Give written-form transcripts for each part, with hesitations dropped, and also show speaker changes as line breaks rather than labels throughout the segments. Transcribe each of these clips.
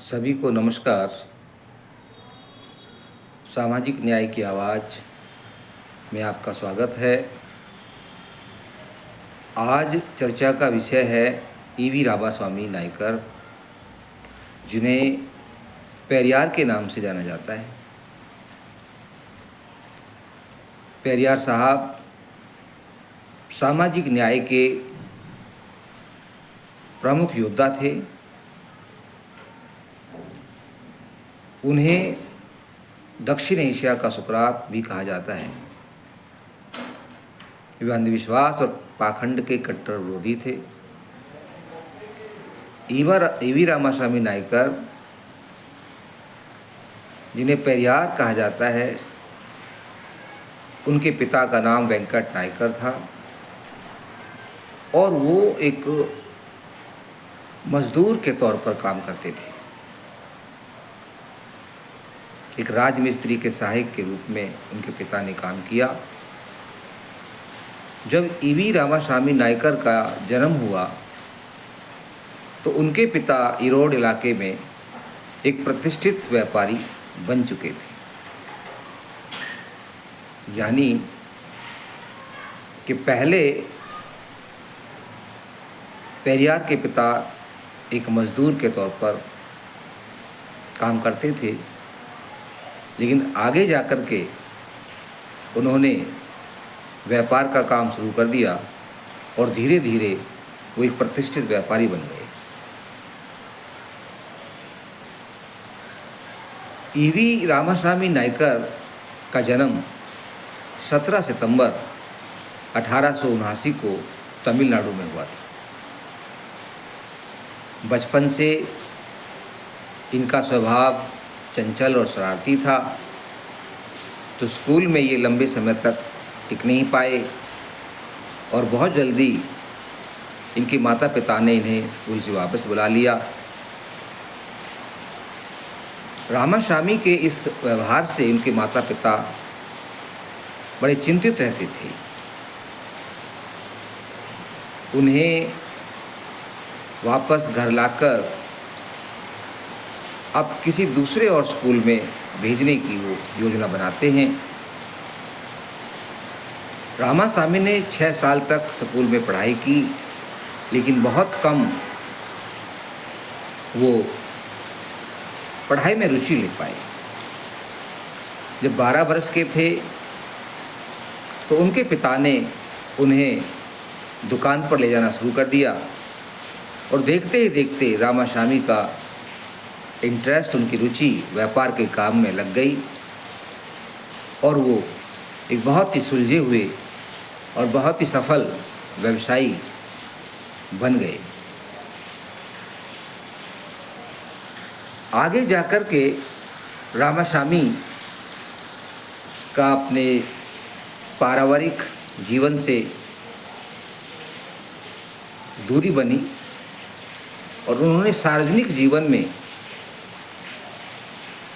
सभी को नमस्कार। सामाजिक न्याय की आवाज़ में आपका स्वागत है। आज चर्चा का विषय है ईवी रामास्वामी नायकर, जिन्हें पेरियार के नाम से जाना जाता है। पेरियार साहब सामाजिक न्याय के प्रमुख योद्धा थे। उन्हें दक्षिण एशिया का सुकरात भी कहा जाता है। वे अंधविश्वास और पाखंड के कट्टर विरोधी थे। ईवी रामास्वामी नायकर, जिन्हें पेरियार कहा जाता है, उनके पिता का नाम वेंकट नायकर था और वो एक मजदूर के तौर पर काम करते थे। एक राजमिस्त्री के सहायक के रूप में उनके पिता ने काम किया। जब ईवी रामास्वामी नायकर का जन्म हुआ तो उनके पिता इरोड इलाके में एक प्रतिष्ठित व्यापारी बन चुके थे। यानी कि पहले पेरियार के पिता एक मजदूर के तौर पर काम करते थे, लेकिन आगे जाकर के उन्होंने व्यापार का काम शुरू कर दिया और धीरे धीरे वो एक प्रतिष्ठित व्यापारी बन गए। ईवी रामास्वामी नायकर का जन्म 17 सितंबर 1879 को तमिलनाडु में हुआ था। बचपन से इनका स्वभाव चंचल और शरारती था, तो स्कूल में ये लंबे समय तक टिक नहीं पाए और बहुत जल्दी इनके माता पिता ने इन्हें स्कूल से वापस बुला लिया। रामास्वामी के इस व्यवहार से इनके माता पिता बड़े चिंतित रहते थे। उन्हें वापस घर लाकर अब किसी दूसरे और स्कूल में भेजने की वो योजना बनाते हैं। रामास्वामी ने 6 साल तक स्कूल में पढ़ाई की, लेकिन बहुत कम वो पढ़ाई में रुचि ले पाए। जब 12 वर्ष के थे तो उनके पिता ने उन्हें दुकान पर ले जाना शुरू कर दिया और देखते ही देखते रामास्वामी का इंटरेस्ट, उनकी रुचि व्यापार के काम में लग गई और वो एक बहुत ही सुलझे हुए और बहुत ही सफल व्यवसायी बन गए। आगे जाकर के रामास्वामी का अपने पारिवारिक जीवन से दूरी बनी और उन्होंने सार्वजनिक जीवन में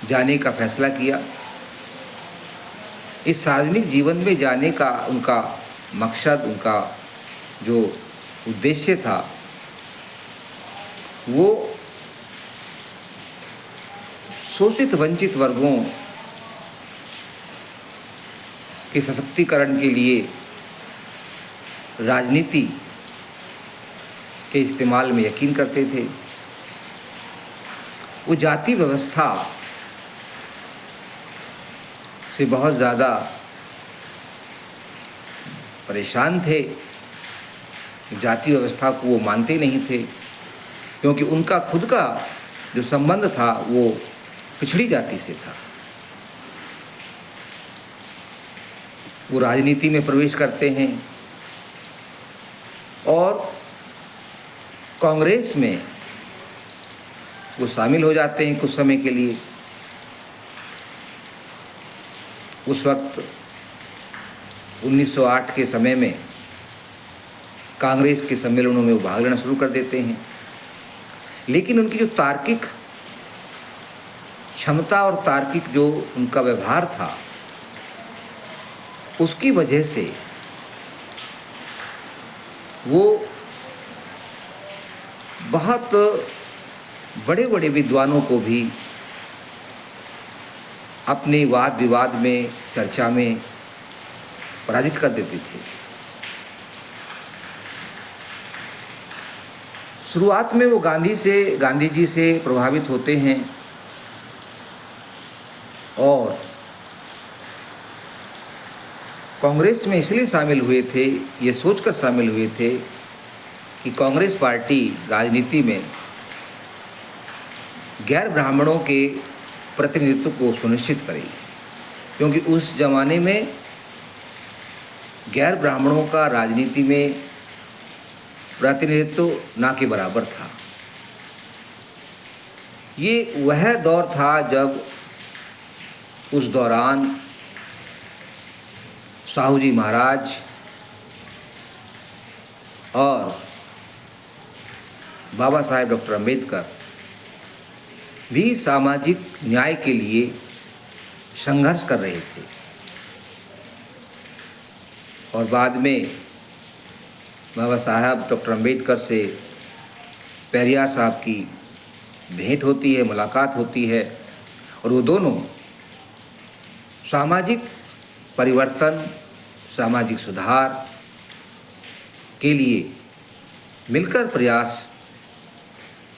जाने का फैसला किया। इस सार्वजनिक जीवन में जाने का उनका मकसद, उनका जो उद्देश्य था, वो शोषित वंचित वर्गों के सशक्तिकरण के लिए राजनीति के इस्तेमाल में यकीन करते थे। वो जाति व्यवस्था से बहुत ज़्यादा परेशान थे। जाति व्यवस्था को वो मानते नहीं थे, क्योंकि उनका खुद का जो संबंध था वो पिछड़ी जाति से था। वो राजनीति में प्रवेश करते हैं और कांग्रेस में वो शामिल हो जाते हैं कुछ समय के लिए। उस वक्त 1908 के समय में कांग्रेस के सम्मेलनों में वो भाग लेना शुरू कर देते हैं, लेकिन उनकी जो तार्किक क्षमता और तार्किक जो उनका व्यवहार था, उसकी वजह से वो बहुत बड़े बड़े विद्वानों को भी अपने वाद विवाद में, चर्चा में पराजित कर देते थे। शुरुआत में वो गांधी जी से प्रभावित होते हैं और कांग्रेस में इसलिए शामिल हुए थे, ये सोचकर शामिल हुए थे कि कांग्रेस पार्टी राजनीति में गैर ब्राह्मणों के प्रतिनिधित्व को सुनिश्चित करेगी, क्योंकि उस जमाने में गैर ब्राह्मणों का राजनीति में प्रतिनिधित्व ना के बराबर था। ये वह दौर था जब उस दौरान साहू जी महाराज और बाबा साहेब डॉक्टर अम्बेडकर भी सामाजिक न्याय के लिए संघर्ष कर रहे थे। और बाद में बाबा साहब डॉक्टर अम्बेडकर से पेरियार साहब की भेंट होती है, मुलाकात होती है, और वो दोनों सामाजिक परिवर्तन, सामाजिक सुधार के लिए मिलकर प्रयास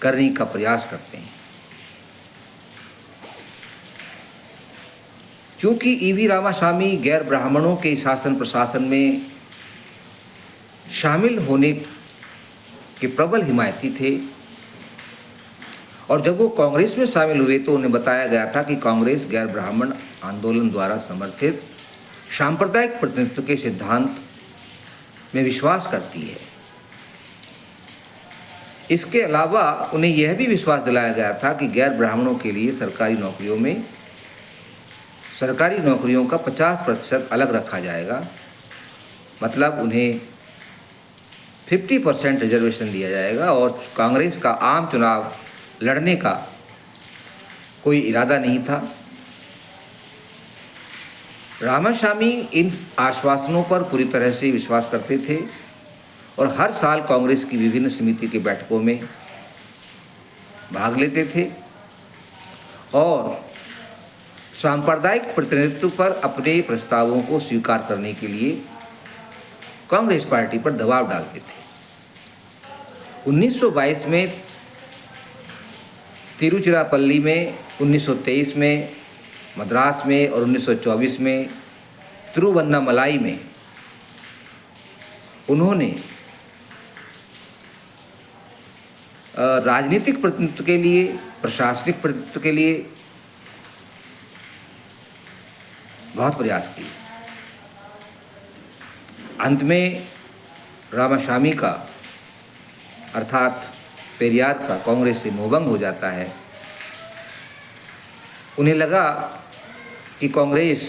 करने का प्रयास करते हैं। चूँकि ईवी रामास्वामी गैर ब्राह्मणों के शासन प्रशासन में शामिल होने के प्रबल हिमायती थे, और जब वो कांग्रेस में शामिल हुए तो उन्हें बताया गया था कि कांग्रेस गैर ब्राह्मण आंदोलन द्वारा समर्थित सांप्रदायिक प्रतिनिधित्व के सिद्धांत में विश्वास करती है। इसके अलावा उन्हें यह भी विश्वास दिलाया गया था कि गैर ब्राह्मणों के लिए सरकारी नौकरियों का 50% अलग रखा जाएगा, मतलब उन्हें 50% रिजर्वेशन दिया जाएगा, और कांग्रेस का आम चुनाव लड़ने का कोई इरादा नहीं था। रामास्वामी इन आश्वासनों पर पूरी तरह से विश्वास करते थे और हर साल कांग्रेस की विभिन्न समिति की बैठकों में भाग लेते थे और सांप्रदायिक प्रतिनिधित्व पर अपने प्रस्तावों को स्वीकार करने के लिए कांग्रेस पार्टी पर दबाव डालते थे। 1922 में तिरुचिरापल्ली में, 1923 में मद्रास में और 1924 में तिरुवन्नामलाई में उन्होंने राजनीतिक प्रतिनिधित्व के लिए, प्रशासनिक प्रतिनिधित्व के लिए बहुत प्रयास किए। अंत में रामास्वामी का अर्थात पेरियार का कांग्रेस से मोहभंग हो जाता है। उन्हें लगा कि कांग्रेस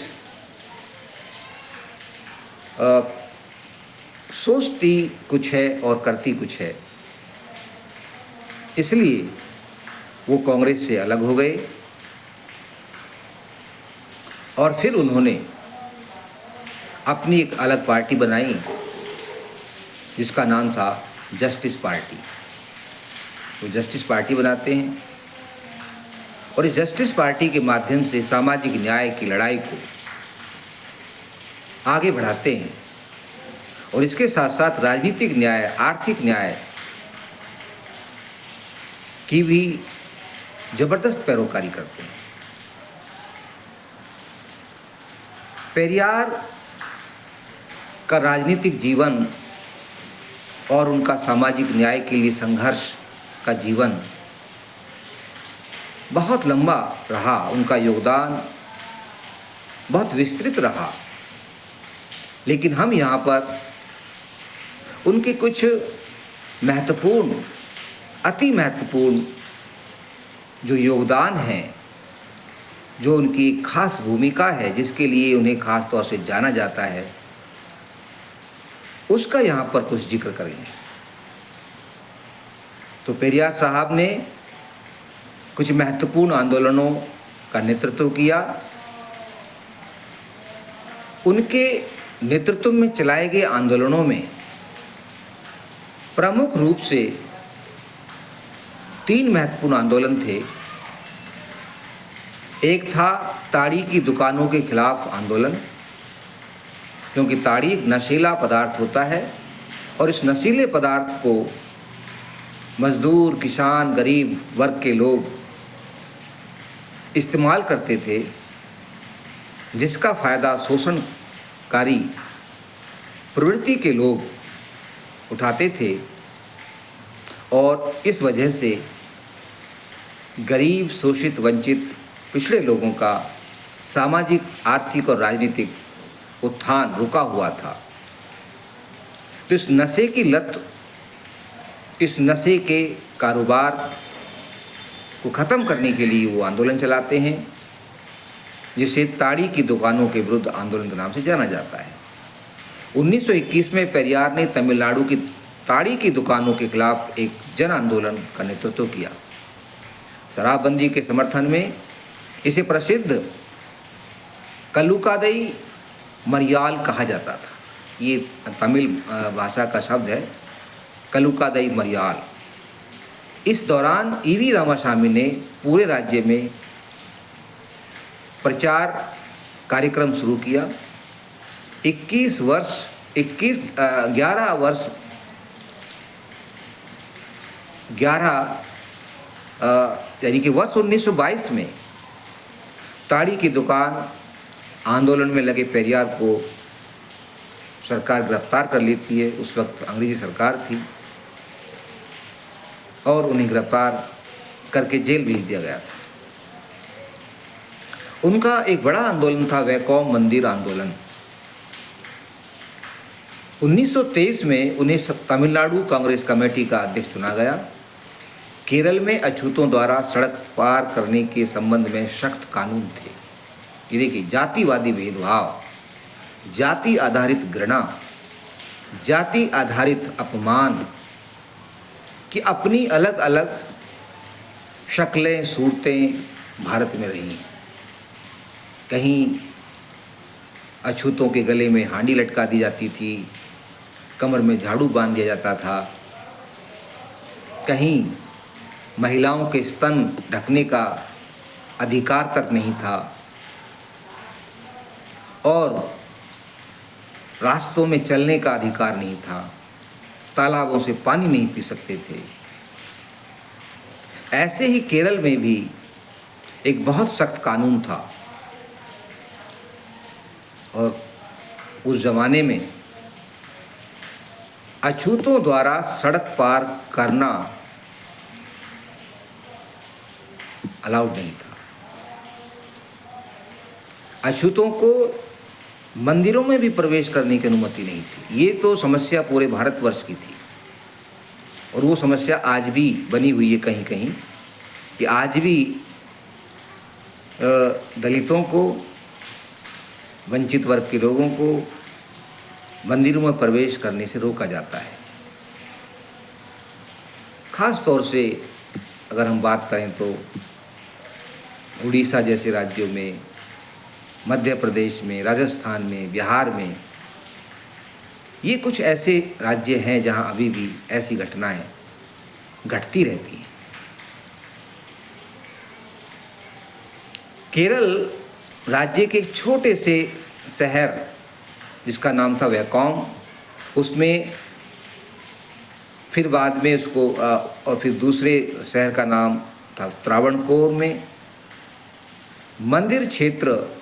सोचती कुछ है और करती कुछ है, इसलिए वो कांग्रेस से अलग हो गए और फिर उन्होंने अपनी एक अलग पार्टी बनाई जिसका नाम था जस्टिस पार्टी। वो जस्टिस पार्टी बनाते हैं और इस जस्टिस पार्टी के माध्यम से सामाजिक न्याय की लड़ाई को आगे बढ़ाते हैं और इसके साथ साथ राजनीतिक न्याय, आर्थिक न्याय की भी जबरदस्त पैरोकारी करते हैं। पेरियार का राजनीतिक जीवन और उनका सामाजिक न्याय के लिए संघर्ष का जीवन बहुत लंबा रहा, उनका योगदान बहुत विस्तृत रहा, लेकिन हम यहाँ पर उनके कुछ महत्वपूर्ण, अति महत्वपूर्ण जो योगदान है, जो उनकी खास भूमिका है, जिसके लिए उन्हें खास तौर से जाना जाता है, उसका यहाँ पर कुछ जिक्र करेंगे। तो पेरियार साहब ने कुछ महत्वपूर्ण आंदोलनों का नेतृत्व किया। उनके नेतृत्व में चलाए गए आंदोलनों में प्रमुख रूप से 3 महत्वपूर्ण आंदोलन थे। एक था ताड़ी की दुकानों के खिलाफ आंदोलन, क्योंकि ताड़ी एक नशीला पदार्थ होता है और इस नशीले पदार्थ को मजदूर, किसान, गरीब वर्ग के लोग इस्तेमाल करते थे, जिसका फ़ायदा शोषणकारी प्रवृत्ति के लोग उठाते थे और इस वजह से गरीब, शोषित, वंचित, पिछड़े लोगों का सामाजिक, आर्थिक और राजनीतिक उत्थान रुका हुआ था। तो इस नशे की लत, इस नशे के कारोबार को ख़त्म करने के लिए वो आंदोलन चलाते हैं, जिसे ताड़ी की दुकानों के विरुद्ध आंदोलन के नाम से जाना जाता है। 1921 में पेरियार ने तमिलनाडु की ताड़ी की दुकानों के खिलाफ एक जन आंदोलन का नेतृत्व किया। शराबबंदी के समर्थन में इसे प्रसिद्ध कल्लुकादई मरियाल कहा जाता था। ये तमिल भाषा का शब्द है, कल्लुकादई मरियाल। इस दौरान ईवी रामासामी ने पूरे राज्य में प्रचार कार्यक्रम शुरू किया। 1922 में ताड़ी की दुकान आंदोलन में लगे पेरियार को सरकार गिरफ्तार कर लेती है। उस वक्त अंग्रेजी सरकार थी और उन्हें गिरफ्तार करके जेल भेज दिया गया था। उनका एक बड़ा आंदोलन था वैकोम मंदिर आंदोलन। 1923 में उन्हें तमिलनाडु कांग्रेस कमेटी का अध्यक्ष चुना गया। केरल में अछूतों द्वारा सड़क पार करने के संबंध में सख्त कानून थे। ये देखिए, जातिवादी भेदभाव, जाति आधारित घृणा, जाति आधारित अपमान की अपनी अलग अलग शक्लें, सूरतें भारत में रही। कहीं अछूतों के गले में हांडी लटका दी जाती थी, कमर में झाड़ू बांध दिया जाता था, कहीं महिलाओं के स्तन ढकने का अधिकार तक नहीं था और रास्तों में चलने का अधिकार नहीं था, तालाबों से पानी नहीं पी सकते थे। ऐसे ही केरल में भी एक बहुत सख्त कानून था और उस जमाने में अछूतों द्वारा सड़क पार करना अलाउड नहीं था। अछूतों को मंदिरों में भी प्रवेश करने की अनुमति नहीं थी। ये तो समस्या पूरे भारतवर्ष की थी और वो समस्या आज भी बनी हुई है कहीं कहीं, कि आज भी दलितों को, वंचित वर्ग के लोगों को मंदिरों में प्रवेश करने से रोका जाता है। खास तौर से अगर हम बात करें तो उड़ीसा जैसे राज्यों में, मध्य प्रदेश में, राजस्थान में, बिहार में, ये कुछ ऐसे राज्य हैं जहां अभी भी ऐसी घटनाएं घटती रहती हैं। केरल राज्य के एक छोटे से शहर जिसका नाम था वैकोम, उसमें फिर बाद में उसको और फिर दूसरे शहर का नाम था त्रावणकोर में, मंदिर क्षेत्र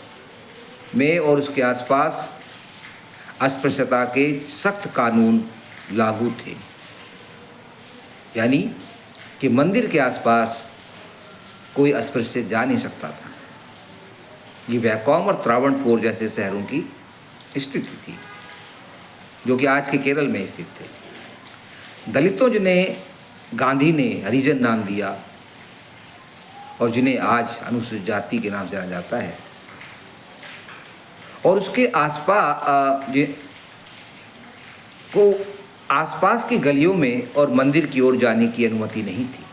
में और उसके आसपास अस्पृश्यता के सख्त कानून लागू थे। यानी कि मंदिर के आसपास कोई अस्पृश्य जा नहीं सकता था। ये वैकोम और त्रावणकोर जैसे शहरों की स्थिति थी, जो कि आज के केरल में स्थित थे। दलितों जिन्हें गांधी ने हरिजन नाम दिया और जिन्हें आज अनुसूचित जाति के नाम से जाना जाता है, और उसके आसपास की गलियों में और मंदिर की ओर जाने की अनुमति नहीं थी।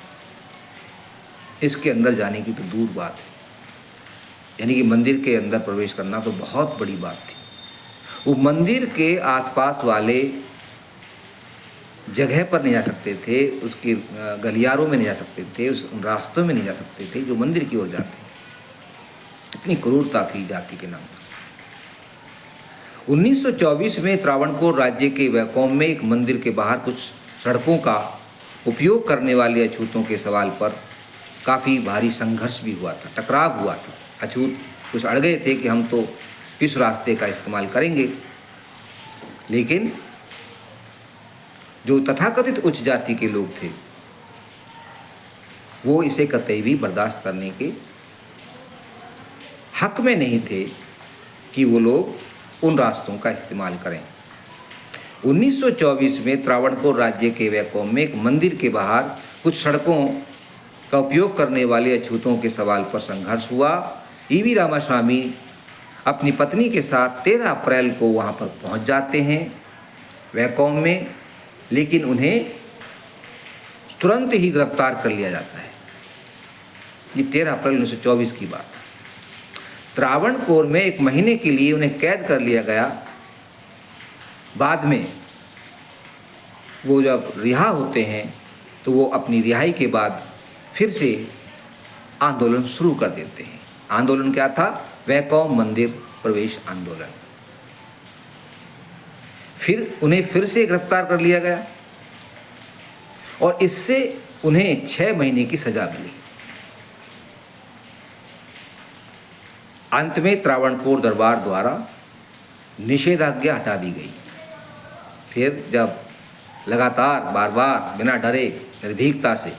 इसके अंदर जाने की तो दूर बात है, यानी कि मंदिर के अंदर प्रवेश करना तो बहुत बड़ी बात थी। वो मंदिर के आसपास वाले जगह पर नहीं जा सकते थे, उसके गलियारों में नहीं जा सकते थे, उन रास्तों में नहीं जा सकते थे जो मंदिर की ओर जाते। इतनी क्रूरता थी जाति के नाम पर। 1924 में त्रावणकोर राज्य के वैकोम में एक मंदिर के बाहर कुछ सड़कों का उपयोग करने वाले अछूतों के सवाल पर काफ़ी भारी संघर्ष भी हुआ था, टकराव हुआ था। अछूत कुछ अड़ गए थे कि हम तो इस रास्ते का इस्तेमाल करेंगे, लेकिन जो तथाकथित उच्च जाति के लोग थे वो इसे कतई भी बर्दाश्त करने के हक में नहीं थे कि वो लोग उन रास्तों का इस्तेमाल करें। 1924 में त्रावणकोर राज्य के वैकोम में एक मंदिर के बाहर कुछ सड़कों का उपयोग करने वाले अछूतों के सवाल पर संघर्ष हुआ। ईवी रामास्वामी अपनी पत्नी के साथ 13 अप्रैल को वहाँ पर पहुँच जाते हैं वैकोम में, लेकिन उन्हें तुरंत ही गिरफ्तार कर लिया जाता है। ये 13 अप्रैल 1924 की बात है। त्रावणकोर में 1 महीने के लिए उन्हें कैद कर लिया गया। बाद में वो जब रिहा होते हैं तो वो अपनी रिहाई के बाद फिर से आंदोलन शुरू कर देते हैं। आंदोलन क्या था? वैकोम मंदिर प्रवेश आंदोलन। फिर उन्हें फिर से गिरफ्तार कर लिया गया और इससे उन्हें 6 महीने की सजा मिली। अंत में त्रावणकोर दरबार द्वारा निषेधाज्ञा हटा दी गई। फिर जब लगातार बार बार बिना डरे निर्भीकता से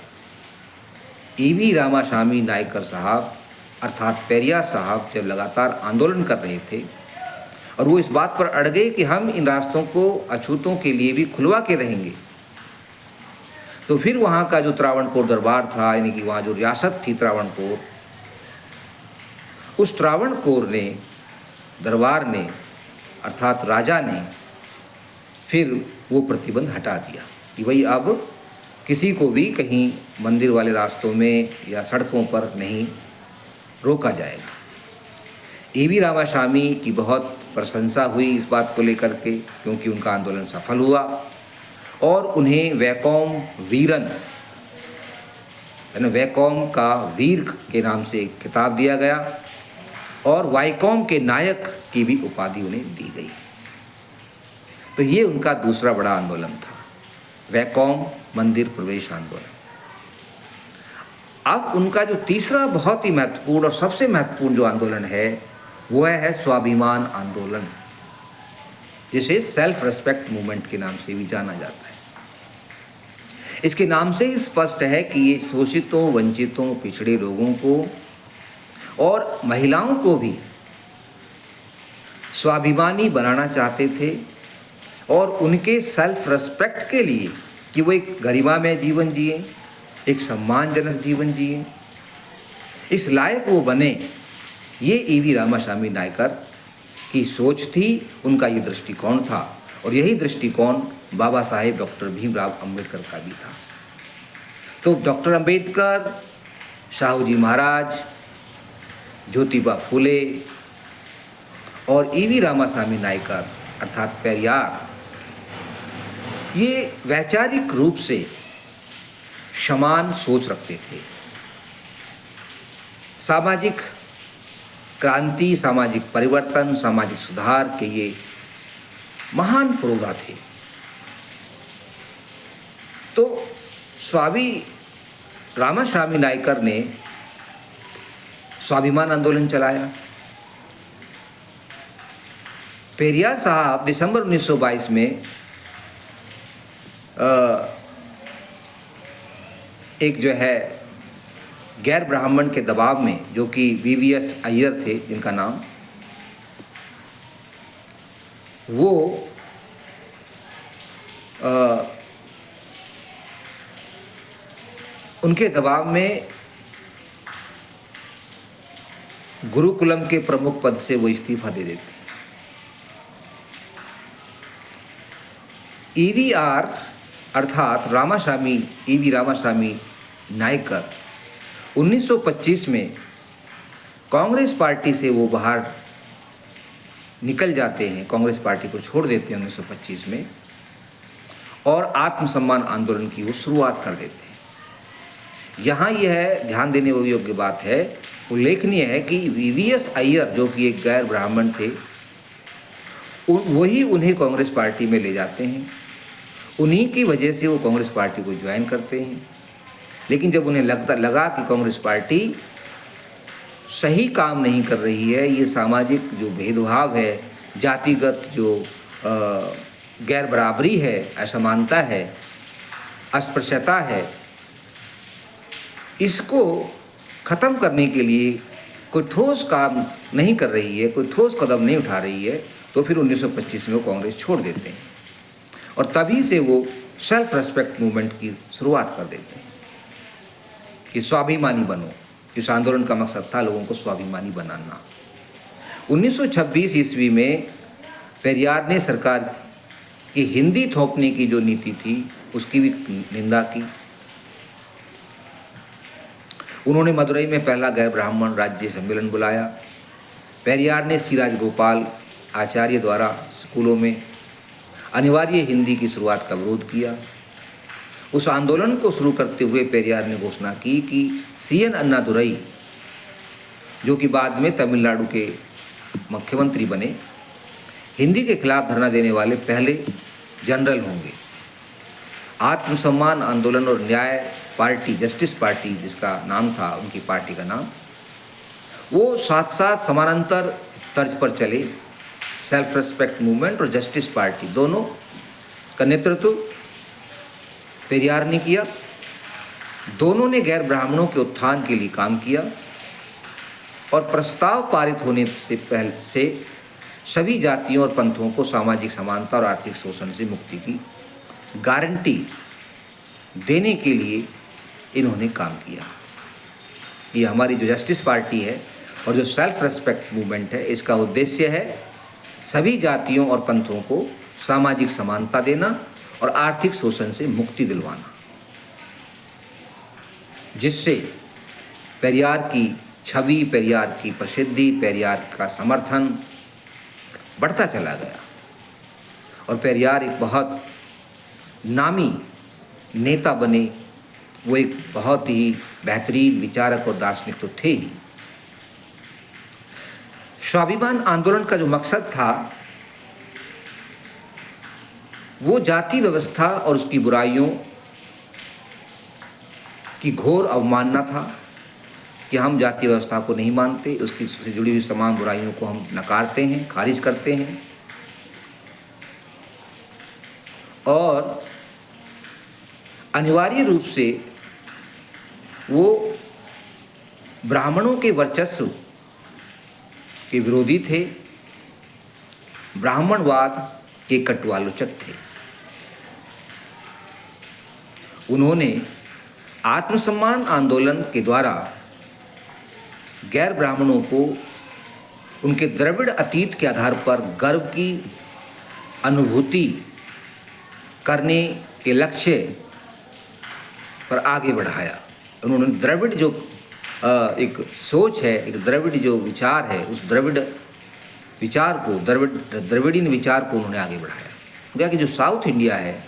ईवी रामास्वामी नायकर साहब अर्थात पेरियार साहब जब लगातार आंदोलन कर रहे थे और वो इस बात पर अड़ गए कि हम इन रास्तों को अछूतों के लिए भी खुलवा के रहेंगे, तो फिर वहाँ का जो त्रावणकोर दरबार था, यानी कि वहाँ जो रियासत थी त्रावणकोर, उस त्रावणकोर ने, दरबार ने अर्थात राजा ने फिर वो प्रतिबंध हटा दिया कि भाई अब किसी को भी कहीं मंदिर वाले रास्तों में या सड़कों पर नहीं रोका जाएगा। ईवी रामास्वामी की बहुत प्रशंसा हुई इस बात को लेकर के, क्योंकि उनका आंदोलन सफल हुआ और उन्हें वैकोम वीरन, यानी वैकोम का वीर के नाम से एक खिताब दिया गया और वाइकोम के नायक की भी उपाधि उन्हें दी गई। तो ये उनका दूसरा बड़ा आंदोलन था, वैकोम मंदिर प्रवेश आंदोलन। अब उनका जो तीसरा बहुत ही महत्वपूर्ण और सबसे महत्वपूर्ण जो आंदोलन है वो है स्वाभिमान आंदोलन, जिसे सेल्फ रेस्पेक्ट मूवमेंट के नाम से भी जाना जाता है। इसके नाम से ही स्पष्ट है कि ये शोषितों, वंचितों, पिछड़े लोगों को और महिलाओं को भी स्वाभिमानी बनाना चाहते थे और उनके सेल्फ रेस्पेक्ट के लिए कि वो एक गरिमामय जीवन जिए, एक सम्मानजनक जीवन जिए, इस लायक वो बने, ये ईवी रामास्वामी नायकर की सोच थी, उनका ये दृष्टिकोण था। और यही दृष्टिकोण बाबा साहेब डॉक्टर भीमराव अंबेडकर का भी था। तो डॉक्टर अंबेडकर, शाहू जी महाराज, ज्योतिबा फुले और ईवी रामास्वामी नायकर अर्थात पेरियार, ये वैचारिक रूप से समान सोच रखते थे। सामाजिक क्रांति, सामाजिक परिवर्तन, सामाजिक सुधार के ये महान पुरोधा थे। तो स्वामी रामास्वामी नायकर ने स्वाभिमान आंदोलन चलाया। पेरियार साहब दिसंबर 1922 में एक जो है गैर ब्राह्मण के दबाव में, जो कि वीवीएस अय्यर थे जिनका नाम, वो उनके दबाव में गुरुकुलम के प्रमुख पद से वो इस्तीफा दे देते। ईवीआर अर्थात रामास्वामी, ईवी रामास्वामी नायकर 1925 में कांग्रेस पार्टी से वो बाहर निकल जाते हैं, कांग्रेस पार्टी को छोड़ देते हैं 1925 में, और आत्मसम्मान आंदोलन की वो शुरुआत कर देते हैं। यहाँ यह है ध्यान देने योग्य बात है, उल्लेखनीय है कि वीवीएस अय्यर जो कि एक गैर ब्राह्मण थे, वही उन्हें कांग्रेस पार्टी में ले जाते हैं। उन्हीं की वजह से वो कांग्रेस पार्टी को ज्वाइन करते हैं। लेकिन जब उन्हें लगा कि कांग्रेस पार्टी सही काम नहीं कर रही है, ये सामाजिक जो भेदभाव है, जातिगत जो गैर बराबरी है, असमानता है, अस्पृश्यता है, इसको ख़त्म करने के लिए कोई ठोस काम नहीं कर रही है, कोई ठोस कदम नहीं उठा रही है, तो फिर 1925 में वो कांग्रेस छोड़ देते हैं और तभी से वो सेल्फ रेस्पेक्ट मूवमेंट की शुरुआत कर देते हैं कि स्वाभिमानी बनो। इस आंदोलन का मकसद था लोगों को स्वाभिमानी बनाना। 1926 ईस्वी में पेरियार ने सरकार की हिंदी थोपने की जो नीति थी उसकी भी निंदा की। उन्होंने मदुरई में पहला गैर ब्राह्मण राज्य सम्मेलन बुलाया। पेरियार ने सी राजगोपाल आचार्य द्वारा स्कूलों में अनिवार्य हिंदी की शुरुआत का विरोध किया। उस आंदोलन को शुरू करते हुए पेरियार ने घोषणा की कि CN अन्नादुरई, जो कि बाद में तमिलनाडु के मुख्यमंत्री बने, हिंदी के खिलाफ धरना देने वाले पहले जनरल होंगे। आत्मसम्मान आंदोलन और न्याय पार्टी, जस्टिस पार्टी जिसका नाम था, उनकी पार्टी का नाम, वो साथ साथ समानांतर तर्ज पर चले। सेल्फ रेस्पेक्ट मूवमेंट और जस्टिस पार्टी दोनों का नेतृत्व पेरियार ने किया। दोनों ने गैर ब्राह्मणों के उत्थान के लिए काम किया और प्रस्ताव पारित होने से पहले से सभी जातियों और पंथों को सामाजिक समानता और आर्थिक शोषण से मुक्ति की गारंटी देने के लिए इन्होंने काम किया। ये हमारी जो जस्टिस पार्टी है और जो सेल्फ रेस्पेक्ट मूवमेंट है, इसका उद्देश्य है सभी जातियों और पंथों को सामाजिक समानता देना और आर्थिक शोषण से मुक्ति दिलवाना, जिससे पेरियार की छवि, पेरियार की प्रसिद्धि, पेरियार का समर्थन बढ़ता चला गया और पेरियार एक बहुत नामी नेता बने। वो एक बहुत ही बेहतरीन विचारक और दार्शनिक तो थे ही। स्वाभिमान आंदोलन का जो मकसद था वो जाति व्यवस्था और उसकी बुराइयों की घोर अवमानना था कि हम जाति व्यवस्था को नहीं मानते, उसकी से जुड़ी हुई तमाम बुराइयों को हम नकारते हैं, खारिज करते हैं और अनिवार्य रूप से वो ब्राह्मणों के वर्चस्व के विरोधी थे, ब्राह्मणवाद के कटुआलोचक थे। उन्होंने आत्मसम्मान आंदोलन के द्वारा गैर ब्राह्मणों को उनके द्रविड़ अतीत के आधार पर गर्व की अनुभूति करने के लक्ष्य पर आगे बढ़ाया। उन्होंने द्रविड़ जो एक सोच है, एक द्रविड़ जो विचार है, उस द्रविड़ विचार को, द्रविड़ीन विचार को उन्होंने आगे बढ़ाया। क्या कि जो साउथ इंडिया है,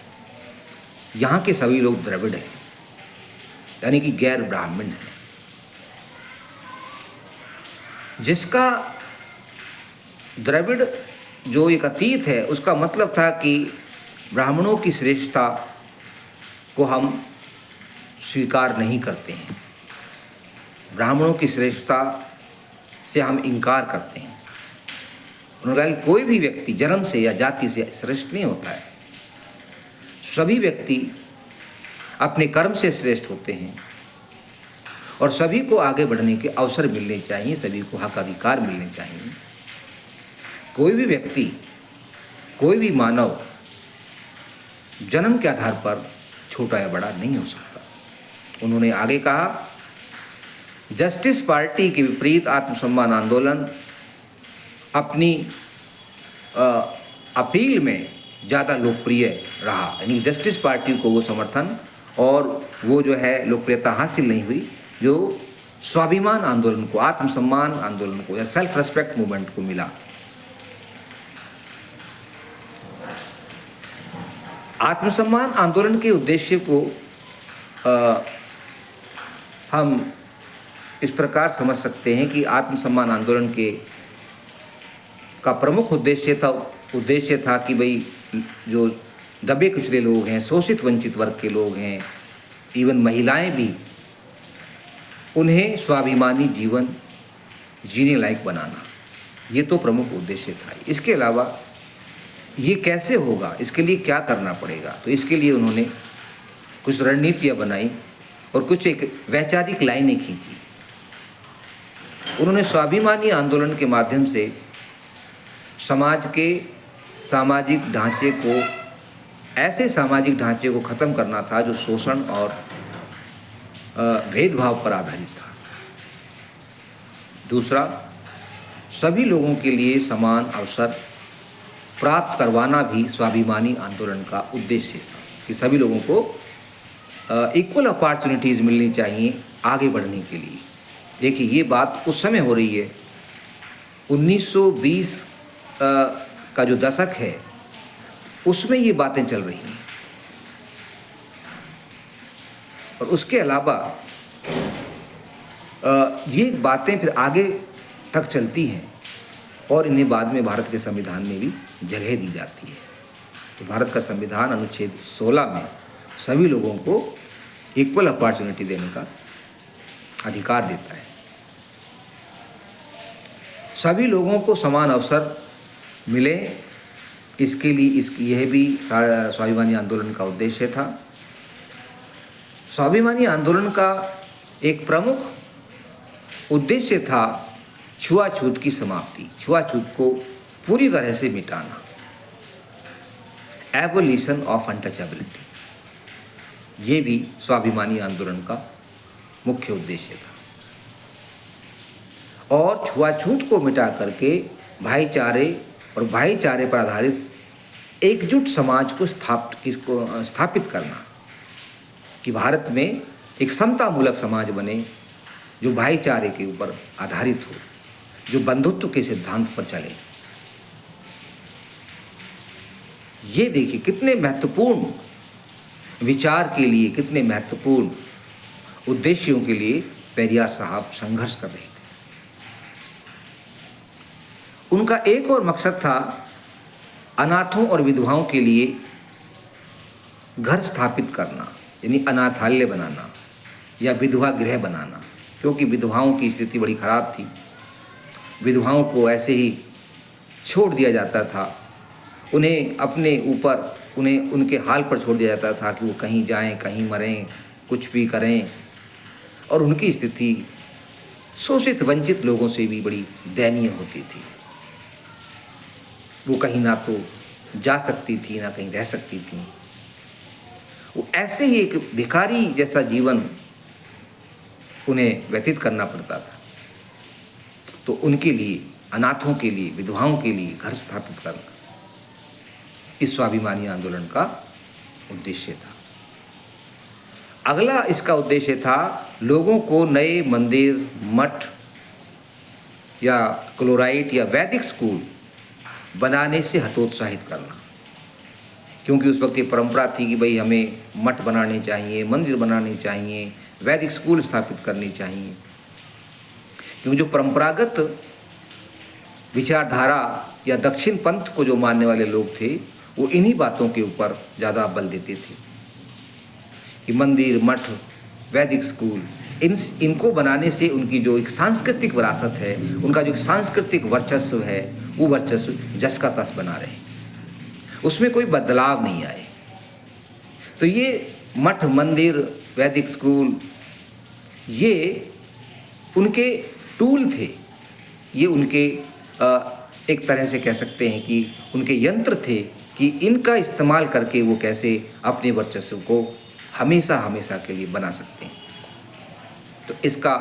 यहाँ के सभी लोग द्रविड़ हैं, यानी कि गैर ब्राह्मण हैं, जिसका द्रविड़ जो एक अतीत है उसका मतलब था कि ब्राह्मणों की श्रेष्ठता को हम स्वीकार नहीं करते हैं, ब्राह्मणों की श्रेष्ठता से हम इनकार करते हैं। उन्होंने कहा कि कोई भी व्यक्ति जन्म से या जाति से श्रेष्ठ नहीं होता है, सभी व्यक्ति अपने कर्म से श्रेष्ठ होते हैं और सभी को आगे बढ़ने के अवसर मिलने चाहिए, सभी को हक अधिकार मिलने चाहिए। कोई भी व्यक्ति, कोई भी मानव जन्म के आधार पर छोटा या बड़ा नहीं हो सकता। उन्होंने आगे कहा, जस्टिस पार्टी के विपरीत आत्मसम्मान आंदोलन अपनी अपील में ज़्यादा लोकप्रिय रहा, यानी जस्टिस पार्टी को वो समर्थन और वो जो है लोकप्रियता हासिल नहीं हुई जो स्वाभिमान आंदोलन को, आत्मसम्मान आंदोलन को या सेल्फ रेस्पेक्ट मूवमेंट को मिला। आत्मसम्मान आंदोलन के उद्देश्य को हम इस प्रकार समझ सकते हैं कि आत्मसम्मान आंदोलन के का प्रमुख उद्देश्य था कि भाई जो दबे कुचले लोग हैं, शोषित वंचित वर्ग के लोग हैं, इवन महिलाएं भी, उन्हें स्वाभिमानी जीवन जीने लायक बनाना, ये तो प्रमुख उद्देश्य था। इसके अलावा ये कैसे होगा, इसके लिए क्या करना पड़ेगा, तो इसके लिए उन्होंने कुछ रणनीतियाँ बनाई और कुछ एक वैचारिक लाइनें खींची। उन्होंने स्वाभिमानी आंदोलन के माध्यम से समाज के सामाजिक ढांचे को, ऐसे सामाजिक ढांचे को ख़त्म करना था जो शोषण और भेदभाव पर आधारित था। दूसरा, सभी लोगों के लिए समान अवसर प्राप्त करवाना भी स्वाभिमानी आंदोलन का उद्देश्य था कि सभी लोगों को इक्वल अपॉर्चुनिटीज़ मिलनी चाहिए आगे बढ़ने के लिए। देखिए, ये बात उस समय हो रही है, 1920 का जो दशक है उसमें ये बातें चल रही हैं। और उसके अलावा ये बातें फिर आगे तक चलती हैं और इन्हें बाद में भारत के संविधान में भी जगह दी जाती है। तो भारत का संविधान अनुच्छेद 16 में सभी लोगों को इक्वल अपॉर्चुनिटी देने का अधिकार देता है। सभी लोगों को समान अवसर मिले, इसके लिए यह भी स्वाभिमानी आंदोलन का उद्देश्य था। स्वाभिमानी आंदोलन का एक प्रमुख उद्देश्य था छुआछूत की समाप्ति, छुआछूत को पूरी तरह से मिटाना, एबोलिशन ऑफ अनटचेबिलिटी, ये भी स्वाभिमानी आंदोलन का मुख्य उद्देश्य था। और छुआछूत को मिटा करके भाईचारे और भाईचारे पर आधारित एकजुट समाज को स्थापित करना, कि भारत में एक समतामूलक समाज बने जो भाईचारे के ऊपर आधारित हो, जो बंधुत्व के सिद्धांत पर चले। ये देखिए कितने महत्वपूर्ण विचार के लिए, कितने महत्वपूर्ण उद्देश्यों के लिए पेरियार साहब संघर्ष कर रहे थे। उनका एक और मकसद था अनाथों और विधवाओं के लिए घर स्थापित करना, यानी अनाथालय बनाना या विधवा गृह बनाना, क्योंकि विधवाओं की स्थिति बड़ी खराब थी। विधवाओं को ऐसे ही छोड़ दिया जाता था, उन्हें अपने ऊपर, उन्हें उनके हाल पर छोड़ दिया जाता था कि वो कहीं जाएं, कहीं मरें, कुछ भी करें, और उनकी स्थिति शोषित वंचित लोगों से भी बड़ी दयनीय होती थी। वो कहीं ना तो जा सकती थी, ना कहीं रह सकती थी। वो ऐसे ही एक भिखारी जैसा जीवन उन्हें व्यतीत करना पड़ता था। तो उनके लिए, अनाथों के लिए, विधवाओं के लिए घर स्थापित करना इस स्वाभिमानी आंदोलन का उद्देश्य था। अगला इसका उद्देश्य था लोगों को नए मंदिर, मठ या क्लोराइट या वैदिक स्कूल बनाने से हतोत्साहित करना, क्योंकि उस वक्त ये परंपरा थी कि भाई हमें मठ बनाने चाहिए, मंदिर बनाने चाहिए, वैदिक स्कूल स्थापित करनी चाहिए। क्योंकि जो परंपरागत विचारधारा या दक्षिण पंथ को जो मानने वाले लोग थे, वो इन्हीं बातों के ऊपर ज़्यादा बल देते थे कि मंदिर, मठ, वैदिक स्कूल, इनको बनाने से उनकी जो एक सांस्कृतिक विरासत है, उनका जो सांस्कृतिक वर्चस्व है, वो वर्चस्व जस का तस बना रहे, उसमें कोई बदलाव नहीं आए। तो ये मठ, मंदिर, वैदिक स्कूल, ये उनके टूल थे, ये उनके एक तरह से कह सकते हैं कि उनके यंत्र थे कि इनका इस्तेमाल करके वो कैसे अपने वर्चस्व को हमेशा हमेशा के लिए बना सकते हैं। तो इसका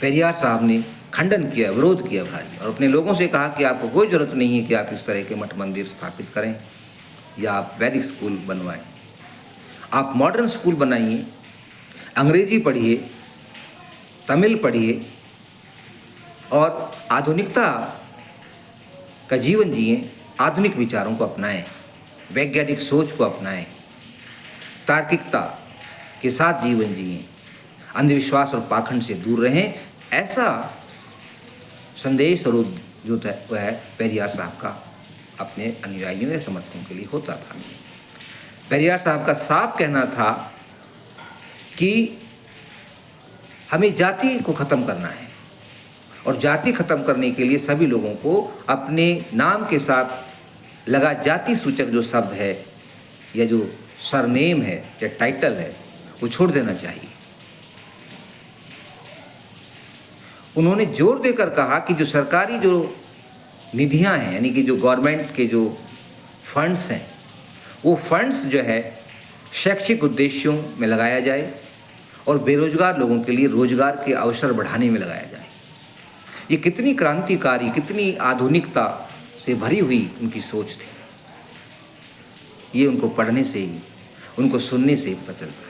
पेरियार साहब ने खंडन किया, विरोध किया भारी, और अपने लोगों से कहा कि आपको कोई ज़रूरत नहीं है कि आप इस तरह के मठ मंदिर स्थापित करें या आप वैदिक स्कूल बनवाएं। आप मॉडर्न स्कूल बनाइए, अंग्रेजी पढ़िए, तमिल पढ़िए और आधुनिकता का जीवन जिए, आधुनिक विचारों को अपनाएं। वैज्ञानिक सोच को अपनाएं, तार्किकता के साथ जीवन जिएं, अंधविश्वास और पाखंड से दूर रहें, ऐसा संदेश और जो था वह है पेरियार साहब का अपने अनुयायियों या समर्थकों के लिए होता था। पेरियार साहब का साफ कहना था कि हमें जाति को ख़त्म करना है और जाति ख़त्म करने के लिए सभी लोगों को अपने नाम के साथ लगा जाति सूचक जो शब्द है या जो सरनेम है या टाइटल है वो छोड़ देना चाहिए। उन्होंने जोर देकर कहा कि जो सरकारी जो निधियां हैं, यानी कि जो गवर्नमेंट के जो फंड्स हैं, वो फंड्स जो है शैक्षिक उद्देश्यों में लगाया जाए और बेरोजगार लोगों के लिए रोजगार के अवसर बढ़ाने में लगाया जाए। ये कितनी क्रांतिकारी, कितनी आधुनिकता से भरी हुई उनकी सोच थी। ये उनको पढ़ने से ही, उनको सुनने से ही पता चलता है।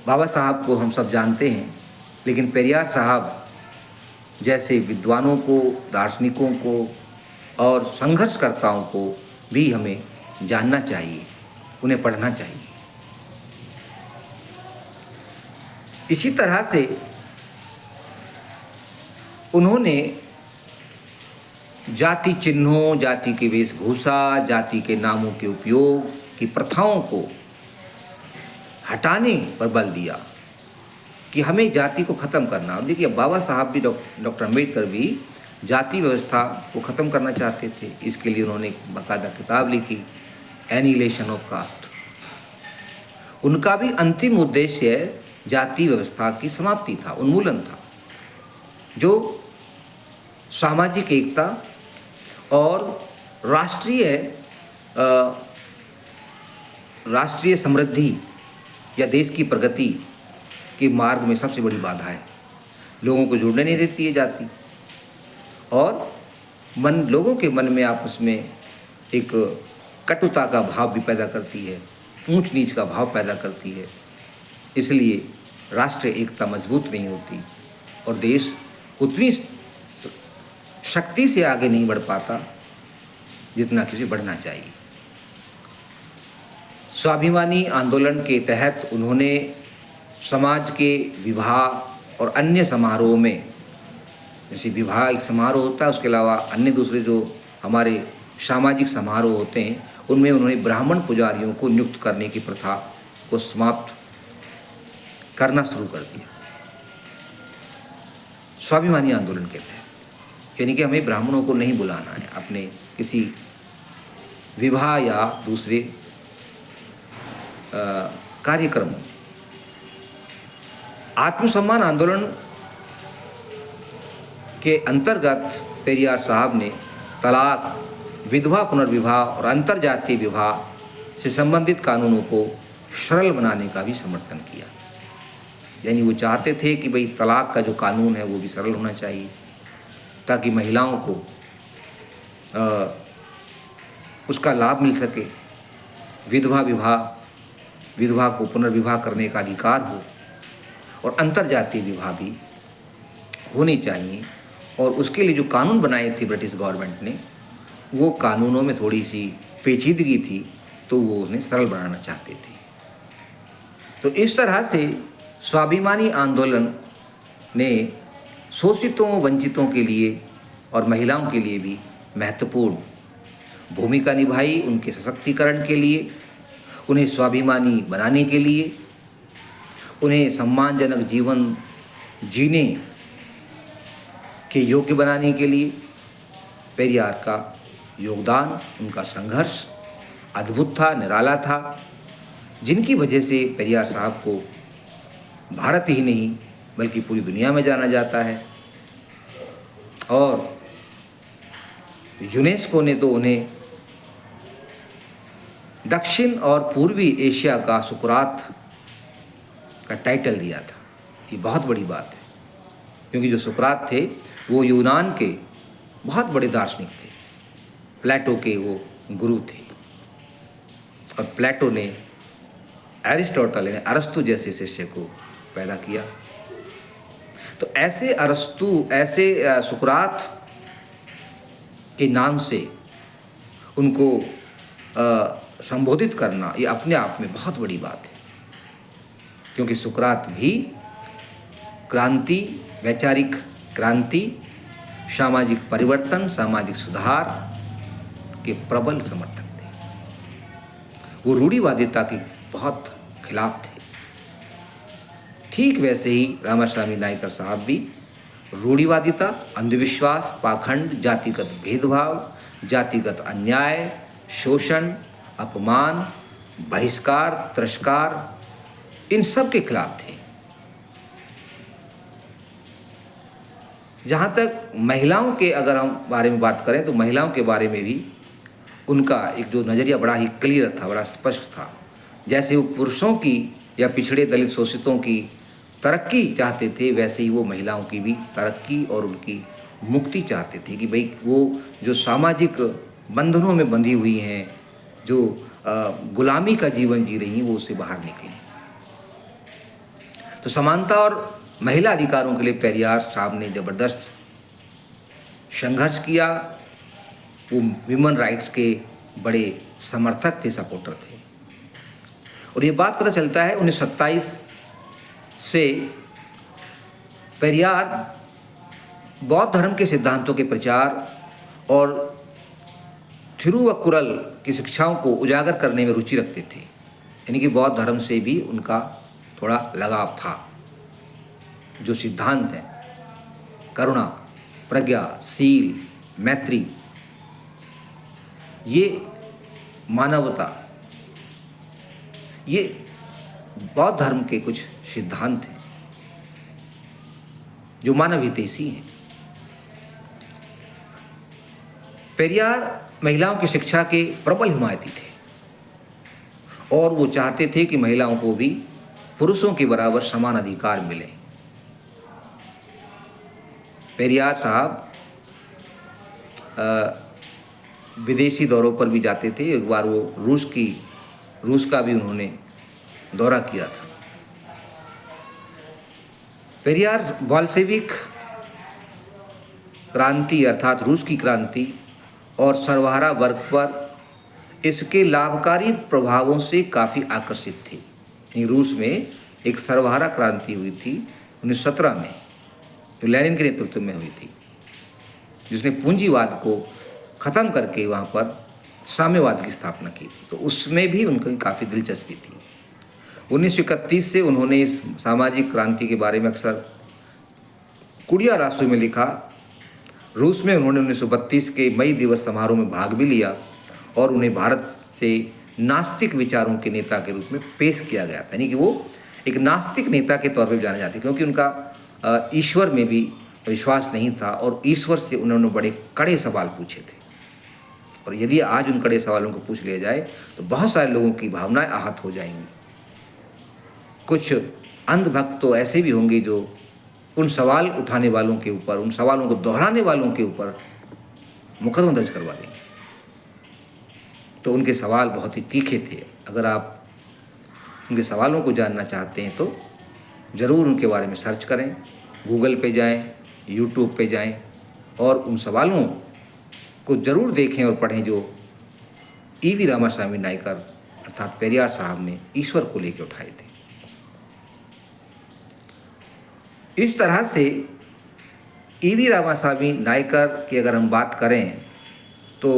बाबा साहब को हम सब जानते हैं, लेकिन पेरियार साहब जैसे विद्वानों को, दार्शनिकों को और संघर्षकर्ताओं को भी हमें जानना चाहिए, उन्हें पढ़ना चाहिए। इसी तरह से उन्होंने जाति चिन्हों, जाति की वेशभूषा, जाति के नामों के उपयोग की प्रथाओं को हटाने पर बल दिया कि हमें जाति को ख़त्म करना। और देखिए बाबा साहब भी, डॉक्टर अम्बेडकर भी जाति व्यवस्था को ख़त्म करना चाहते थे। इसके लिए उन्होंने एक बाकायदा किताब लिखी, एनिहिलेशन ऑफ कास्ट। उनका भी अंतिम उद्देश्य जाति व्यवस्था की समाप्ति था, उन्मूलन था, जो सामाजिक एकता और राष्ट्रीय समृद्धि या देश की प्रगति के मार्ग में सबसे बड़ी बाधा है। लोगों को जुड़ने नहीं देती है जाति, और लोगों के मन में आपस में एक कटुता का भाव भी पैदा करती है, ऊंच नीच का भाव पैदा करती है। इसलिए राष्ट्रीय एकता मजबूत नहीं होती और देश उतनी शक्ति से आगे नहीं बढ़ पाता जितना कि बढ़ना चाहिए। स्वाभिमानी आंदोलन के तहत उन्होंने समाज के विवाह और अन्य समारोह में, जैसे विवाह एक समारोह होता है, उसके अलावा अन्य दूसरे जो हमारे सामाजिक समारोह होते हैं, उनमें उन्होंने ब्राह्मण पुजारियों को नियुक्त करने की प्रथा को समाप्त करना शुरू कर दिया, स्वाभिमानी आंदोलन के तहत। यानी कि हमें ब्राह्मणों को नहीं बुलाना है अपने किसी विवाह या दूसरे कार्यक्रमों। आत्मसम्मान आंदोलन के अंतर्गत पेरियार साहब ने तलाक, विधवा पुनर्विवाह और अंतरजातीय विवाह से संबंधित कानूनों को सरल बनाने का भी समर्थन किया। यानी वो चाहते थे कि भाई तलाक का जो कानून है वो भी सरल होना चाहिए, ताकि महिलाओं को उसका लाभ मिल सके, विधवा को पुनर्विवाह करने का अधिकार हो, और अंतरजातीय विवाह भी होने चाहिए। और उसके लिए जो कानून बनाए थे ब्रिटिश गवर्नमेंट ने, वो कानूनों में थोड़ी सी पेचीदगी थी, तो वो उन्हें सरल बनाना चाहते थे। तो इस तरह से स्वाभिमानी आंदोलन ने शोषितों, वंचितों के लिए और महिलाओं के लिए भी महत्वपूर्ण भूमिका निभाई। उनके सशक्तिकरण के लिए, उन्हें स्वाभिमानी बनाने के लिए, उन्हें सम्मानजनक जीवन जीने के योग्य बनाने के लिए पेरियार का योगदान, उनका संघर्ष अद्भुत था, निराला था, जिनकी वजह से पेरियार साहब को भारत ही नहीं बल्कि पूरी दुनिया में जाना जाता है। और यूनेस्को ने तो उन्हें दक्षिण और पूर्वी एशिया का सुकरात का टाइटल दिया था। ये बहुत बड़ी बात है, क्योंकि जो सुकरात थे वो यूनान के बहुत बड़े दार्शनिक थे, प्लेटो के वो गुरु थे। और प्लेटो ने एरिस्टोटल यानी अरस्तु जैसे शिष्य को पैदा किया। तो ऐसे अरस्तु, ऐसे सुकरात के नाम से उनको संबोधित करना, ये अपने आप में बहुत बड़ी बात है, क्योंकि सुकरात भी क्रांति, वैचारिक क्रांति, सामाजिक परिवर्तन, सामाजिक सुधार के प्रबल समर्थक थे। वो रूढ़िवादिता के बहुत खिलाफ थे। ठीक वैसे ही रामास्वामी नायकर साहब भी रूढ़िवादिता, अंधविश्वास, पाखंड, जातिगत भेदभाव, जातिगत अन्याय, शोषण, अपमान, बहिष्कार, तिरस्कार, इन सब के खिलाफ थे। जहाँ तक महिलाओं के अगर हम बारे में बात करें तो महिलाओं के बारे में भी उनका एक जो नज़रिया बड़ा ही क्लियर था, बड़ा स्पष्ट था। जैसे वो पुरुषों की या पिछड़े दलित शोषितों की तरक्की चाहते थे, वैसे ही वो महिलाओं की भी तरक्की और उनकी मुक्ति चाहते थे कि भाई वो जो सामाजिक बंधनों में बंधी हुई हैं, जो गुलामी का जीवन जी रही हैं, वो उससे बाहर निकलें। तो समानता और महिला अधिकारों के लिए पेरियार साहब ने ज़बरदस्त संघर्ष किया। वो ह्यूमन राइट्स के बड़े समर्थक थे, सपोर्टर थे। और ये बात पता चलता है 1927 से पेरियार बौद्ध धर्म के सिद्धांतों के प्रचार और थिरुवक्कुरल की शिक्षाओं को उजागर करने में रुचि रखते थे। यानी कि बौद्ध धर्म से भी उनका थोड़ा लगाव था। जो सिद्धांत हैं, करुणा, प्रज्ञा, शील, मैत्री, ये मानवता, ये बौद्ध धर्म के कुछ सिद्धांत हैं जो मानव हितैषी हैं। पेरियार महिलाओं की शिक्षा के प्रबल हिमायती थे और वो चाहते थे कि महिलाओं को भी पुरुषों के बराबर समान अधिकार मिले। पेरियार साहब विदेशी दौरों पर भी जाते थे। एक बार वो रूस का भी उन्होंने दौरा किया था। पेरियार बोल्शेविक क्रांति अर्थात रूस की क्रांति और सर्वहारा वर्ग पर इसके लाभकारी प्रभावों से काफ़ी आकर्षित थे। रूस में एक सर्वहारा क्रांति हुई थी 1917 में, जो लेनिन के नेतृत्व में हुई थी, जिसने पूंजीवाद को ख़त्म करके वहाँ पर साम्यवाद की स्थापना की थी। तो उसमें भी उनकी काफ़ी दिलचस्पी थी। 1931 से उन्होंने इस सामाजिक क्रांति के बारे में अक्सर कुड़िया रासू में लिखा। रूस में उन्होंने 1932 के मई दिवस समारोह में भाग भी लिया और उन्हें भारत से नास्तिक विचारों के नेता के रूप में पेश किया गया था। यानी कि वो एक नास्तिक नेता के तौर पर जाने जाते, क्योंकि उनका ईश्वर में भी विश्वास नहीं था और ईश्वर से उन्होंने बड़े कड़े सवाल पूछे थे। और यदि आज उन कड़े सवालों को पूछ लिया जाए तो बहुत सारे लोगों की भावनाएं आहत हो जाएंगी। कुछ अंधभक्त तो ऐसे भी होंगे जो उन सवाल उठाने वालों के ऊपर, उन सवालों को दोहराने वालों के ऊपर मुकदमा दर्ज करवा देंगे। तो उनके सवाल बहुत ही तीखे थे। अगर आप उनके सवालों को जानना चाहते हैं तो ज़रूर उनके बारे में सर्च करें, गूगल पे जाएं, यूट्यूब पे जाएं और उन सवालों को ज़रूर देखें और पढ़ें जो ईवी रामास्वामी नायकर अर्थात पेरियार साहब ने ईश्वर को लेकर उठाए थे। इस तरह से ईवी रामास्वामी नायकर की अगर हम बात करें तो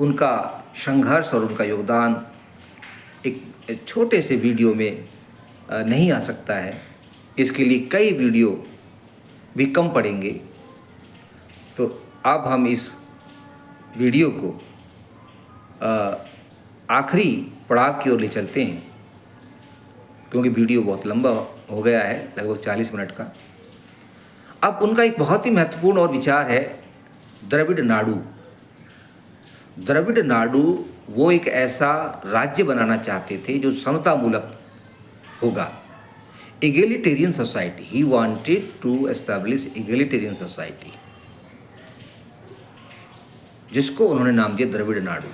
उनका संघर्ष और उनका योगदान एक छोटे से वीडियो में नहीं आ सकता है। इसके लिए कई वीडियो भी कम पड़ेंगे। तो अब हम इस वीडियो को आखिरी पड़ाव की ओर ले चलते हैं, क्योंकि वीडियो बहुत लंबा हो गया है, लगभग 40 मिनट का। अब उनका एक बहुत ही महत्वपूर्ण और विचार है द्रविड़ नाडु। द्रविड़ नाडु वो एक ऐसा राज्य बनाना चाहते थे जो समतामूलक होगा, egalitarian society. He wanted to establish egalitarian society, जिसको उन्होंने नाम दिया द्रविड़ नाडु,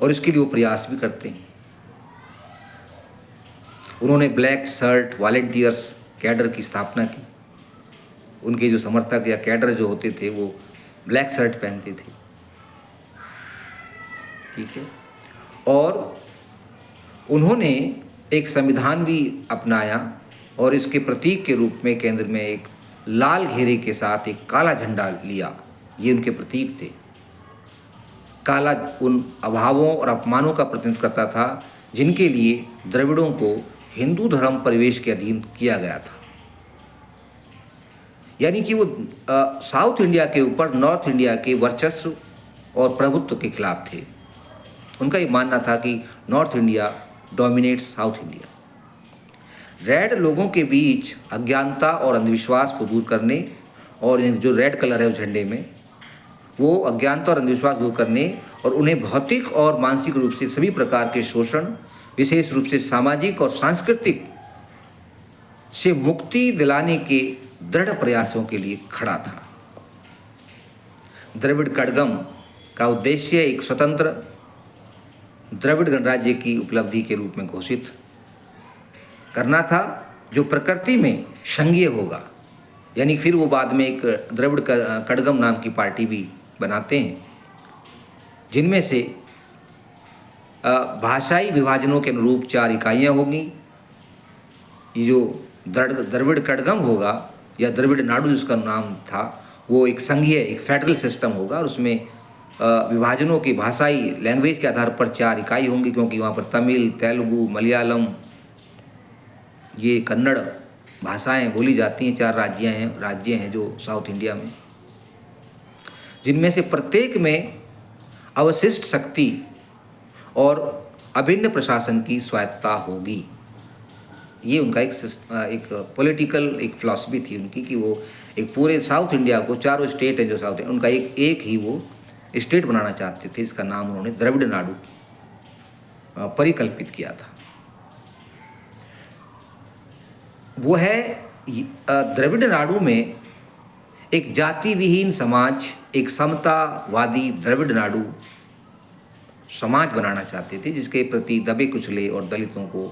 और इसके लिए वो प्रयास भी करते हैं। उन्होंने ब्लैक शर्ट वॉलेंटियर्स कैडर की स्थापना की। उनके जो समर्थक या कैडर जो होते थे वो ब्लैक शर्ट पहनते थे, ठीक है। और उन्होंने एक संविधान भी अपनाया और इसके प्रतीक के रूप में केंद्र में एक लाल घेरे के साथ एक काला झंडा लिया। ये उनके प्रतीक थे। काला उन अभावों और अपमानों का प्रतिनिधित्व करता था जिनके लिए द्रविड़ों को हिंदू धर्म परिवेश के अधीन किया गया था। यानी कि वो साउथ इंडिया के ऊपर नॉर्थ इंडिया के वर्चस्व और प्रभुत्व के खिलाफ थे। उनका ये मानना था कि north India dominates south India. Red लोगों के बीच अज्ञानता और अंधविश्वास को दूर करने, और जो रेड कलर है उस झंडे में, वो अज्ञानता और अंधविश्वास दूर करने और उन्हें भौतिक और मानसिक रूप से सभी प्रकार के शोषण, विशेष रूप से सामाजिक और सांस्कृतिक से मुक्ति दिलाने के दृढ़ प्रयासों के लिए खड़ा था। द्रविड़ कड़गम का उद्देश्य एक स्वतंत्र द्रविड़ गणराज्य की उपलब्धि के रूप में घोषित करना था, जो प्रकृति में संघीय होगा। यानी फिर वो बाद में एक द्रविड़ कड़गम नाम की पार्टी भी बनाते हैं, जिनमें से भाषाई विभाजनों के अनुरूप 4 इकाइयाँ होंगी। ये जो द्रविड़ कड़गम होगा या द्रविड़ नाडु जिसका नाम था, वो एक संघीय, एक फेडरल सिस्टम होगा और उसमें विभाजनों की भाषाई लैंग्वेज के आधार पर 4 इकाई होंगी, क्योंकि वहाँ पर तमिल, तेलुगु, मलयालम, ये कन्नड़ भाषाएं बोली जाती हैं। 4 राज्य हैं जो साउथ इंडिया में, जिनमें से प्रत्येक में अवशिष्ट शक्ति और अभिन्न प्रशासन की स्वायत्ता होगी। ये उनका एक पॉलिटिकल एक फिलॉसफी थी उनकी, कि वो एक पूरे साउथ इंडिया को, 4 स्टेट हैं जो साउथ इंडिया, उनका एक ही वो स्टेट बनाना चाहते थे। इसका नाम उन्होंने द्रविड़ नाडु परिकल्पित किया था। वो है द्रविड़ नाडु में एक जाति विहीन समाज, एक समतावादी द्रविड़ नाडु समाज बनाना चाहते थे, जिसके प्रति दबे कुचले और दलितों को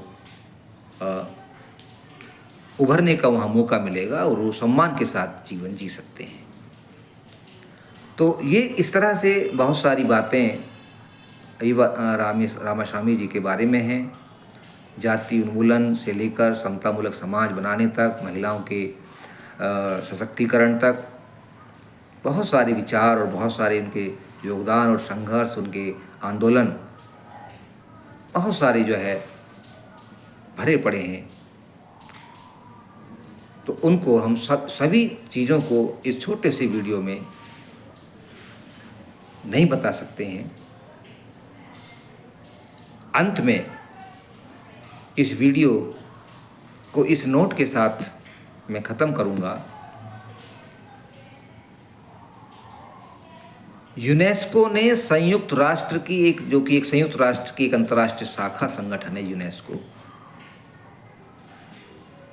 उभरने का वहाँ मौका मिलेगा और वो सम्मान के साथ जीवन जी सकते हैं। तो ये इस तरह से बहुत सारी बातें रामास्वामी जी के बारे में हैं। जाति उन्मूलन से लेकर समतामूलक समाज बनाने तक, महिलाओं के सशक्तिकरण तक बहुत सारे विचार और बहुत सारे उनके योगदान और संघर्ष, उनके आंदोलन बहुत सारे जो है भरे पड़े हैं। तो उनको हम सभी चीज़ों को इस छोटे से वीडियो में नहीं बता सकते हैं। अंत में इस वीडियो को इस नोट के साथ मैं ख़त्म करूँगा। यूनेस्को ने संयुक्त राष्ट्र की एक संयुक्त राष्ट्र की एक अंतर्राष्ट्रीय शाखा संगठन है यूनेस्को,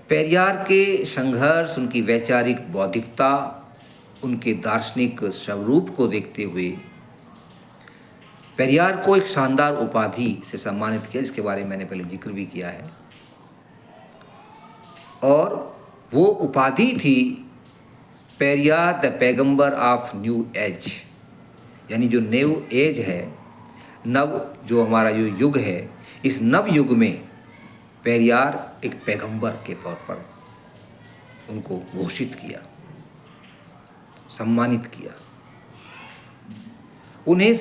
पेरियार के संघर्ष, उनकी वैचारिक बौद्धिकता, उनके दार्शनिक स्वरूप को देखते हुए पेरियार को एक शानदार उपाधि से सम्मानित किया, जिसके बारे में मैंने पहले जिक्र भी किया है। और वो उपाधि थी पेरियार द पैगंबर ऑफ न्यू एज, यानी जो न्यू एज है, जो हमारा जो युग है, इस नव युग में पेरियार एक पैगंबर के तौर पर उनको घोषित किया, सम्मानित किया। उन्हें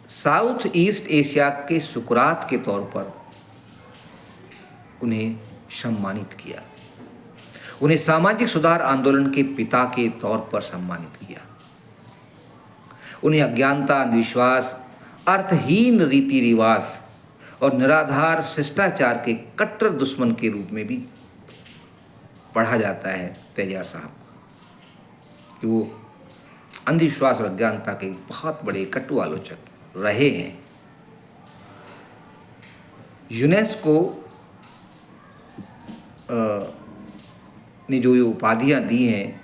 साउथ ईस्ट एशिया के सुकरात के तौर पर उन्हें सम्मानित किया। उन्हें सामाजिक सुधार आंदोलन के पिता के तौर पर सम्मानित किया। उन्हें अज्ञानता, अंधविश्वास, अर्थहीन रीति रिवाज और निराधार शिष्टाचार के कट्टर दुश्मन के रूप में भी पढ़ा जाता है पेरियार साहब को, कि वो अंधविश्वास और अज्ञानता के बहुत बड़े कटु आलोचक रहे हैं। यूनेस्को ने जो ये उपाधियाँ दी हैं,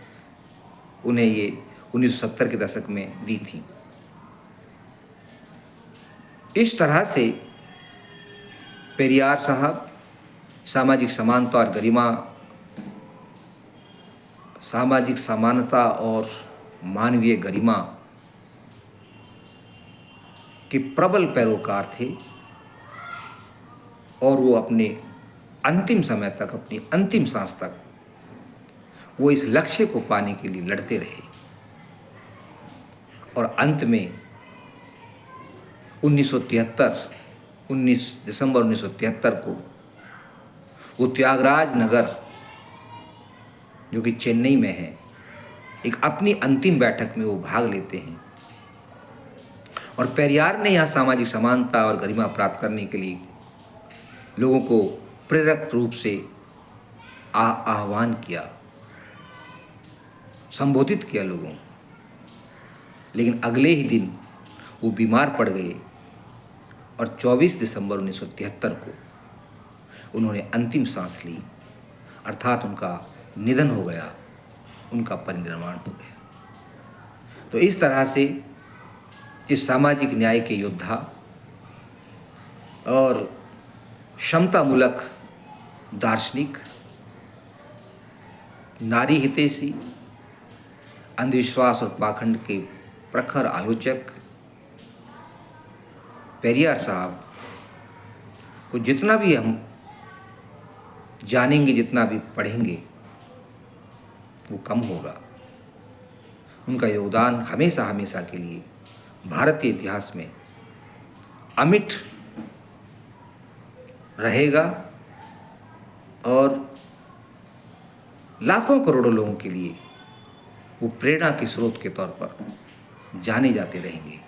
उन्हें ये 1970 के दशक में दी थी। इस तरह से पेरियार साहब सामाजिक समानता और गरिमा, सामाजिक समानता और मानवीय गरिमा के प्रबल पैरोकार थे और वो अपने अंतिम समय तक, अपनी अंतिम सांस तक वो इस लक्ष्य को पाने के लिए लड़ते रहे। और अंत में 19 दिसंबर 1973 को वो त्यागराज नगर, जो कि चेन्नई में है, एक अपनी अंतिम बैठक में वो भाग लेते हैं। और पेरियार ने यहाँ सामाजिक समानता और गरिमा प्राप्त करने के लिए लोगों को प्रेरक रूप से आह्वान किया, संबोधित किया लोगों को। लेकिन अगले ही दिन वो बीमार पड़ गए और 24 दिसंबर 1973 को उन्होंने अंतिम सांस ली, अर्थात उनका निधन हो गया, उनका परिनिर्वाण हो गया। तो इस तरह से इस सामाजिक न्याय के योद्धा और समतामूलक दार्शनिक, नारी हितैषी, अंधविश्वास और पाखंड के प्रखर आलोचक पेरियार साहब को जितना भी हम जानेंगे, जितना भी पढ़ेंगे, वो कम होगा। उनका योगदान हमेशा हमेशा के लिए भारतीय इतिहास में अमिट रहेगा और लाखों करोड़ों लोगों के लिए वो प्रेरणा के स्रोत के तौर पर जाने जाते रहेंगे।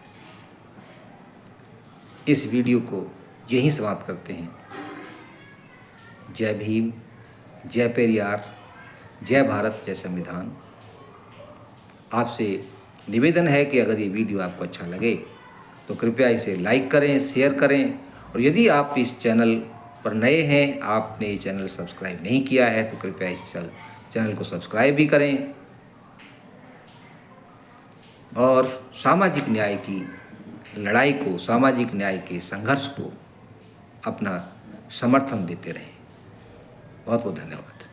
इस वीडियो को यहीं समाप्त करते हैं। जय भीम, जय पेरियार, जय भारत, जय संविधान। आपसे निवेदन है कि अगर ये वीडियो आपको अच्छा लगे तो कृपया इसे लाइक करें, शेयर करें, और यदि आप इस चैनल पर नए हैं, आपने ये चैनल सब्सक्राइब नहीं किया है, तो कृपया इस चैनल को सब्सक्राइब भी करें और सामाजिक न्याय की लड़ाई को, सामाजिक न्याय के संघर्ष को अपना समर्थन देते रहें। बहुत बहुत धन्यवाद।